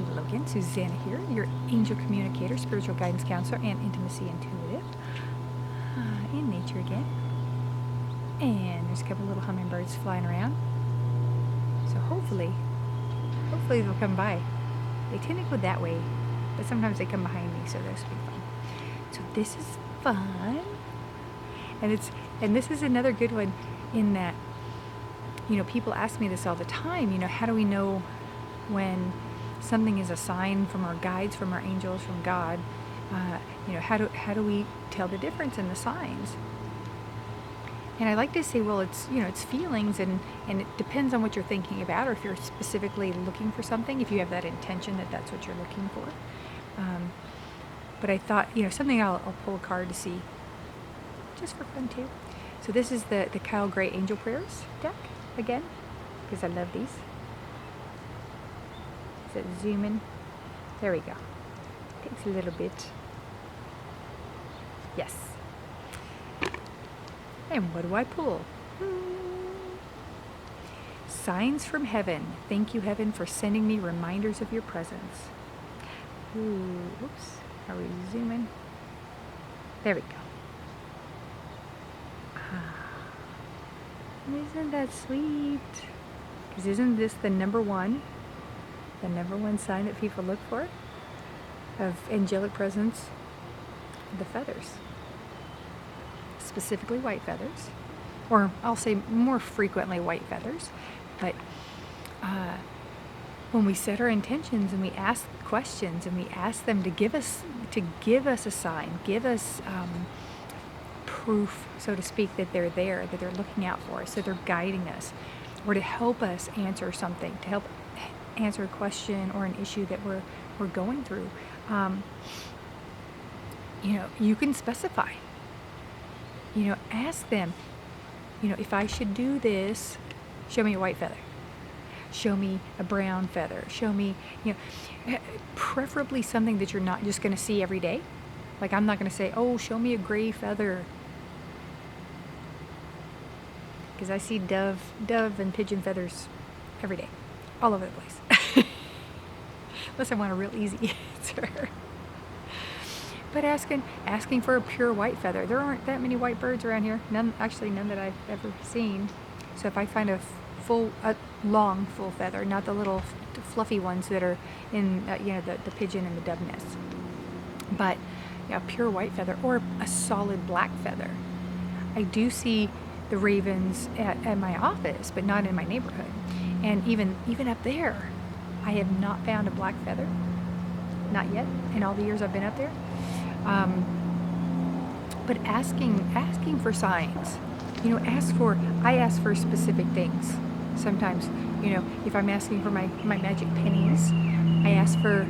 Hello again, Susanna here, your angel communicator, spiritual guidance counselor, and intimacy intuitive in nature again. And there's a couple little hummingbirds flying around. So hopefully they'll come by. They tend to go that way, but sometimes they come behind me, so this will be fun. So this is fun, and this is another good one in that, people ask me this all the time. How do we know when something is a sign from our guides, from our angels, from God? How do we tell the difference in the signs? And I like to say, well, it's feelings, and it depends on what you're thinking about, or if you're specifically looking for something, if you have that intention that that's what you're looking for. But I thought, something I'll pull a card to see, just for fun too. So this is the Kyle Gray Angel Prayers deck, again, because I love these. Is it zoom in? There we go. Takes a little bit. Yes. And what do I pull? Signs from heaven. Thank you, heaven, for sending me reminders of your presence. Ooh, oops. Are we zooming? There we go. Isn't that sweet? Because isn't this the number one sign that people look for of angelic presence? The feathers. Specifically white feathers, or I'll say more frequently white feathers. But when we set our intentions and we ask questions and we ask them to give us a sign, give us proof, so to speak, that they're there, that they're looking out for us, that they're guiding us, or to help us answer something, to help answer a question or an issue that we're going through, you can specify. Ask them, if I should do this, show me a white feather. Show me a brown feather. Show me, preferably something that you're not just going to see every day. Like, I'm not going to say, oh, show me a gray feather. Because I see dove and pigeon feathers every day, all over the place. Unless I want a real easy answer. But asking for a pure white feather. There aren't that many white birds around here. None that I've ever seen. So if I find a long full feather, not the little fluffy ones that are in the pigeon and the dove nests, but a pure white feather or a solid black feather. I do see the ravens at my office, but not in my neighborhood. And even up there, I have not found a black feather. Not yet, in all the years I've been up there. But asking for signs, I ask for specific things. Sometimes, if I'm asking for my magic pennies, I ask for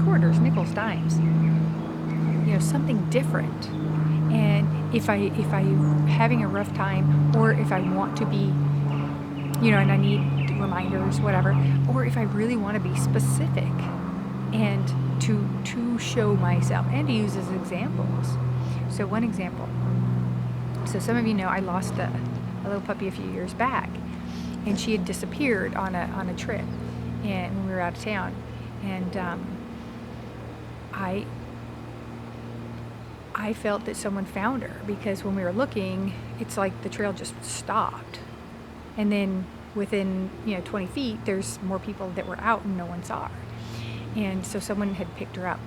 quarters, nickels, dimes, something different. And if I'm having a rough time, or if I want to be, and I need reminders, whatever, or if I really want to be specific and to show myself and to use as examples. So one example. So some of you know I lost a little puppy a few years back, and she had disappeared on a trip, and when we were out of town, and I felt that someone found her, because when we were looking, it's like the trail just stopped, and then within 20 feet there's more people that were out and no one saw her. And so someone had picked her up.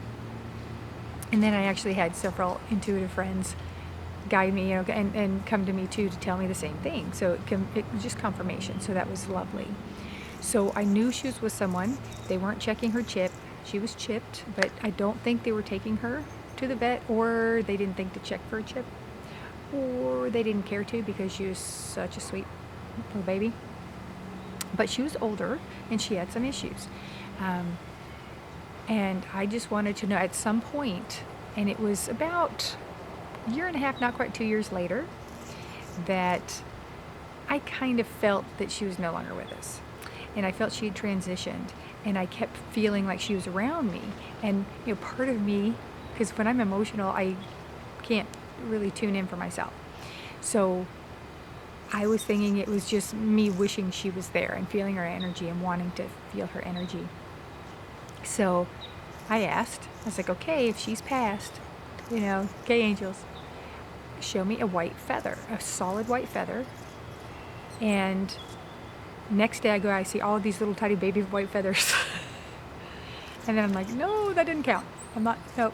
And then I actually had several intuitive friends guide me, and come to me too to tell me the same thing. So it was just confirmation. So that was lovely. So I knew she was with someone. They weren't checking her chip. She was chipped, but I don't think they were taking her to the vet, or they didn't think to check for a chip, or they didn't care to, because she was such a sweet little baby. But she was older and she had some issues. And I just wanted to know at some point, and it was about a year and a half, not quite 2 years later, that I kind of felt that she was no longer with us. And I felt she had transitioned, and I kept feeling like she was around me. And part of me, because when I'm emotional, I can't really tune in for myself. So I was thinking it was just me wishing she was there and feeling her energy and wanting to feel her energy. So I asked, I was like, okay, if she's passed, okay, angels, show me a white feather, a solid white feather. And next day I go, I see all these little tiny baby white feathers. And then I'm like, no, that didn't count. Nope.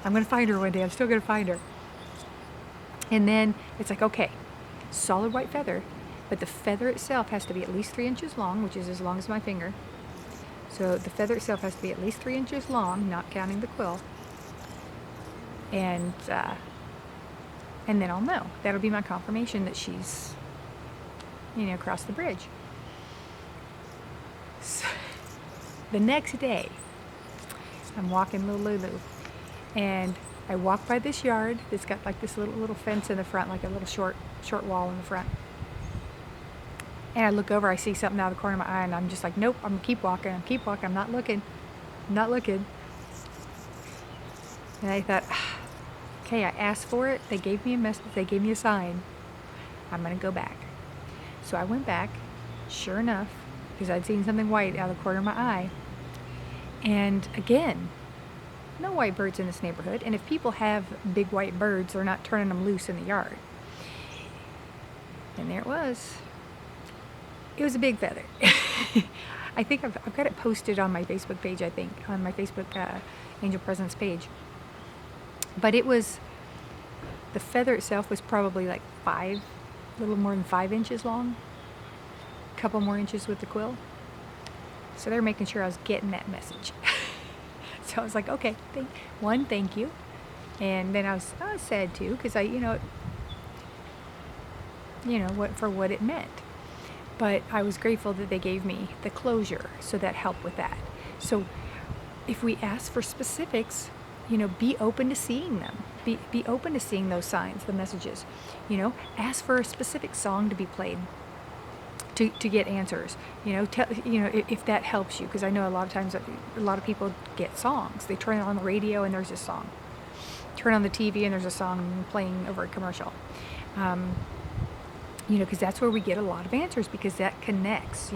I'm going to find her one day. I'm still going to find her. And then it's like, okay, solid white feather, but the feather itself has to be at least 3 inches long, which is as long as my finger. So the feather itself has to be at least 3 inches long, not counting the quill. And then I'll know. That'll be my confirmation that she's, across the bridge. So, the next day, I'm walking Little Lulu, and I walk by this yard that's got like this little fence in the front, like a little short wall in the front. And I look over, I see something out of the corner of my eye, and I'm just like, nope, I'm gonna keep walking, I'm not looking. And I thought, okay, I asked for it, they gave me a message, they gave me a sign, I'm gonna go back. So I went back, sure enough, because I'd seen something white out of the corner of my eye. And again, no white birds in this neighborhood, and if people have big white birds, they're not turning them loose in the yard. And there it was. It was a big feather. I think I've got it posted on my Facebook page, on my Facebook Angel Presence page. But the feather itself was probably like a little more than 5 inches long. A couple more inches with the quill. So they're making sure I was getting that message. So I was like, okay, thank you. And then I was sad too, because what it meant. But I was grateful that they gave me the closure, so that helped with that. So if we ask for specifics, be open to seeing them. Be open to seeing those signs, the messages. Ask for a specific song to be played to get answers. If that helps you, because I know a lot of times a lot of people get songs. They turn it on the radio and there's a song. Turn on the TV and there's a song playing over a commercial. Because that's where we get a lot of answers, because that connects.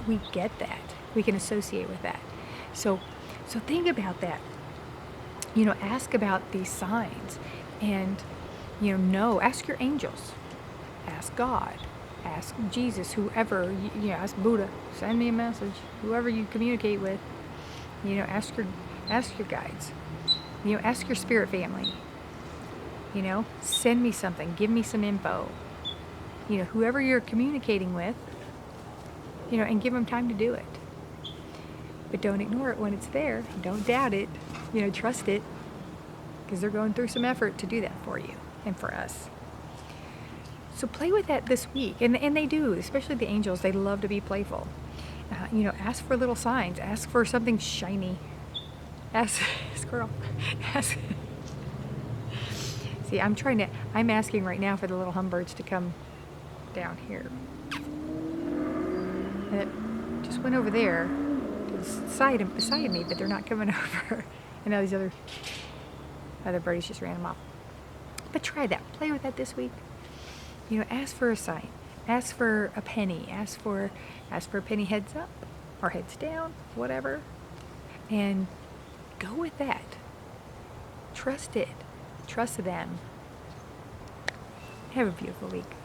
We get that. We can associate with that. So think about that. Ask about these signs, and ask your angels, ask God, ask Jesus, whoever, ask Buddha, send me a message, whoever you communicate with, ask your guides, ask your spirit family, send me something, give me some info, whoever you're communicating with, and give them time to do it. But don't ignore it when it's there. Don't doubt it. Trust it, because they're going through some effort to do that for you and for us. So play with that this week, and they do, especially the angels. They love to be playful. Ask for little signs. Ask for something shiny. Ask, squirrel. Ask. See, I'm asking right now for the little humbirds to come down here. And it just went over there to the beside me, but they're not coming over. And now these other birdies just ran them off. But try that. Play with that this week. Ask for a sign. Ask for a penny. Ask for a penny heads up or heads down, whatever. And go with that. Trust it. Trust them. Have a beautiful week.